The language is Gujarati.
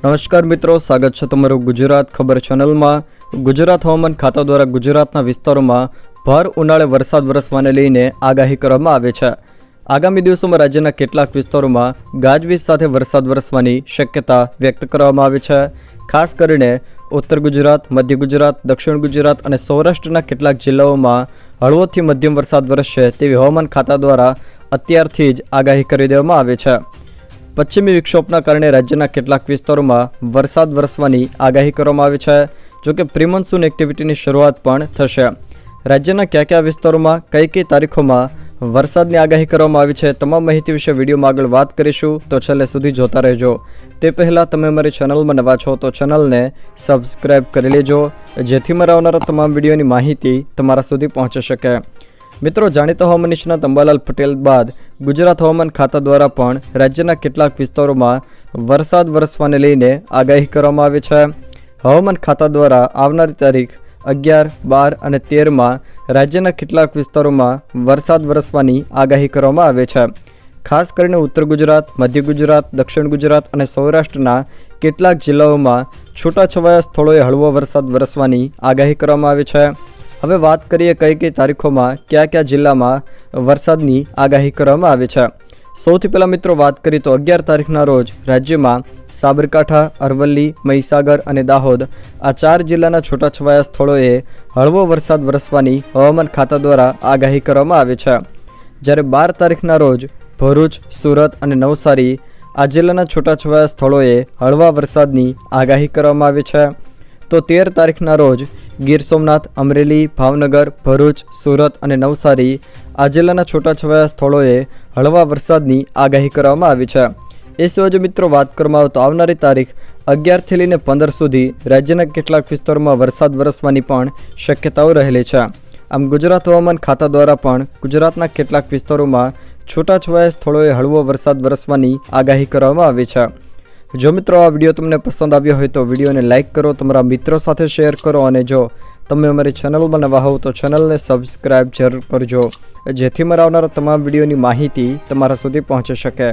નમસ્કાર મિત્રો, સ્વાગત છે તમારું ગુજરાત ખબર ચેનલમાં। ગુજરાત હવામાન ખાતા દ્વારા ગુજરાતના વિસ્તારોમાં ભર ઉનાળે વરસાદ વરસવાને લઈને આગાહી કરવામાં આવે છે। આગામી દિવસોમાં રાજ્યના કેટલાક વિસ્તારોમાં ગાજવીજ સાથે વરસાદ વરસવાની શક્યતા વ્યક્ત કરવામાં આવી છે। ખાસ કરીને ઉત્તર ગુજરાત, મધ્ય ગુજરાત, દક્ષિણ ગુજરાત અને સૌરાષ્ટ્રના કેટલાક જિલ્લાઓમાં હળવોથી મધ્યમ વરસાદ વરસશે તેવી હવામાન ખાતા દ્વારા અત્યારથી જ આગાહી કરી દેવામાં આવી છે। પશ્ચિમી વિક્ષોભના કારણે રાજ્યના કેટલાક વિસ્તારોમાં વરસાદ વરસવાની આગાહી કરવામાં આવી છે। જોકે પ્રી-મોન્સૂન એક્ટિવિટીની શરૂઆત પણ થશે। રાજ્યના કયા વિસ્તારોમાં કઈ તારીખોમાં વરસાદની આગાહી કરવામાં આવી છે તમામ માહિતી વિશે વિડીયોમાં આગળ વાત કરીશું, તો છેલ્લે સુધી જોતા રહેજો। તે પહેલાં તમે અમારી ચેનલમાં નવા છો તો ચેનલને સબસ્ક્રાઈબ કરી લેજો, જેથી મારા આવનારા તમામ વિડીયોની માહિતી તમારા સુધી પહોંચી શકે। મિત્રો, જાણીતા હવામાન નિષ્ણાત અંબાલાલ પટેલ બાદ ગુજરાત હવામાન ખાતા દ્વારા પણ રાજ્યના કેટલાક વિસ્તારોમાં વરસાદ વરસવાને લઈને આગાહી કરવામાં આવી છે। હવામાન ખાતા દ્વારા આવનારી તારીખ 11, 12 અને 13માં રાજ્યના કેટલાક વિસ્તારોમાં વરસાદ વરસવાની આગાહી કરવામાં આવે છે। ખાસ કરીને ઉત્તર ગુજરાત, મધ્ય ગુજરાત, દક્ષિણ ગુજરાત અને સૌરાષ્ટ્રના કેટલાક જિલ્લાઓમાં છૂટાછવાયા સ્થળોએ હળવો વરસાદ વરસવાની આગાહી કરવામાં આવી છે। હવે વાત કરીએ કઈ તારીખોમાં કયા જિલ્લામાં વરસાદની આગાહી કરવામાં આવી છે। સૌથી પહેલાં મિત્રો વાત કરીએ તો 11 તારીખના રોજ રાજ્યમાં સાબરકાંઠા, અરવલ્લી, મહીસાગર અને દાહોદ આ 4 જિલ્લાના છૂટાછવાયા સ્થળોએ હળવો વરસાદ વરસવાની હવામાન ખાતા દ્વારા આગાહી કરવામાં આવી છે। જ્યારે 12 તારીખના રોજ ભરૂચ, સુરત અને નવસારી આ જિલ્લાના છૂટાછવાયા સ્થળોએ હળવા વરસાદની આગાહી કરવામાં આવી છે। તો 13 તારીખના રોજ ગીર સોમનાથ, અમરેલી, ભાવનગર, ભરૂચ, સુરત અને નવસારી આ જિલ્લાના છૂટાછવાયા સ્થળોએ હળવા વરસાદની આગાહી કરવામાં આવી છે। એ સિવાય મિત્રો વાત કરવામાં આવે તો આવનારી તારીખ 11થી લઈને 15 સુધી રાજ્યના કેટલાક વિસ્તારોમાં વરસાદ વરસવાની પણ શક્યતાઓ રહેલી છે। આમ ગુજરાત હવામાન ખાતા દ્વારા પણ ગુજરાતના કેટલાક વિસ્તારોમાં છૂટાછવાયા સ્થળોએ હળવો વરસાદ વરસવાની આગાહી કરવામાં આવી છે। જો મિત્રો આ વિડીયો તમને પસંદ આવ્યો હોય તો વિડીયોને લાઇક કરો, તમારા મિત્રો સાથે શેર કરો અને જો તમે અમારી ચેનલમાં નવા હોવ તો ચેનલને સબસ્ક્રાઈબ જરૂર કરજો, જેથી મારા આવનારા તમામ વિડીયોની માહિતી તમારા સુધી પહોંચી શકે।